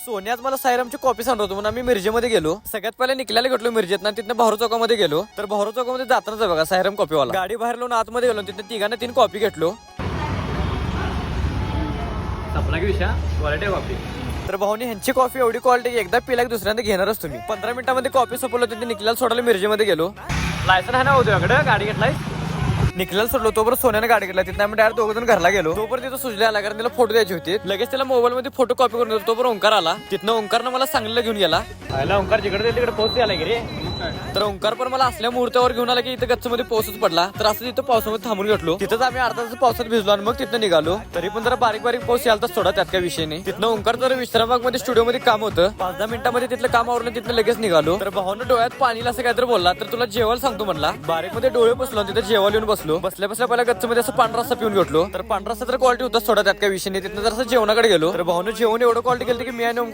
सोन्याच मला सायरामची कॉपी सांगत होतो म्हणून आम्ही मिरजेमध्ये गेलो. सगळ्यात पहिले निकल्याला घेतलो मिरजेत ना, तिथनं भारू चौकामध्ये गेलो. तर भारू चौकामध्ये जातानाच बघा सायराम कॉपीवाला गाडी बाहेर लावून आतमध्ये गेलो. तिथं तिघांना 3 कॉपी घेतलो. तर भाऊनी ह्यांची कॉफी एवढी क्वालिटी एकदा पिला की दुसऱ्यांदा घेणारच तुम्ही. 15 मिनिटांमध्ये कॉफी संपवलं. तिथे निकल्याला सोडायला मिरजेमध्ये गेलो. लायसन आहे ना उद्याकडे गाडी घेतलाय. निकल्याला सोडलो तोपर्यंत सोन्याने गाडी घेतला. तिथं आम्ही डायरेक्ट 2 जण घरला गेलो. तोपर्यंत तिथं सुजले आला कारण त्याला फोटो द्यायचे होते. लगेच त्याला मोबाईल मध्ये फोटो कॉपी करून देतो. तोपर्यंत ओंकार आला. तिथनं ओंकारनं मला सांगलीला घेऊन गेला. ओंकार जिकडे तिकडे पोहोच आला की रे. तर ओंकार पण मला असल्या मुहूर्तावर घेऊन आला की इथं गच्चमध्ये पाऊसच पडला. तर असं तिथं पावसामध्ये थांबून घेतलो. तिथंच आम्ही अर्धा तास पावसात भिजलो आणि मग तिथं निघालो. तरी पण जरा बारीक बारीक पाऊस यालता थोडा, त्यात काही विषय नाही. तिथनं ओंकार जर विश्रामबाग मध्ये स्टुडिओ मध्ये काम होतं. 5-10 मिनिटांमध्ये तिथलं काम आवरलं. तिथनं लगेच निघालो. तर भावानं डोळ्यात पाणी असं काहीतरी बोलला. तर तुला जेवायला सांगतो म्हणला. बारीक मध्ये डोळे बसलो तिथे जेवायला येऊन बसलो. बसल्या पहिल्या गच्चमध्ये असं पांढरा रस्सा पिऊन घेतलो. तर पांढरा रस्सा तर क्वालिटी होता थोडा, त्यात काही विषय नाही. तिथनं जर जेवणाकडे गेलो. तर भावानं जेवण एवढं क्वालिटी केलं की मी आणि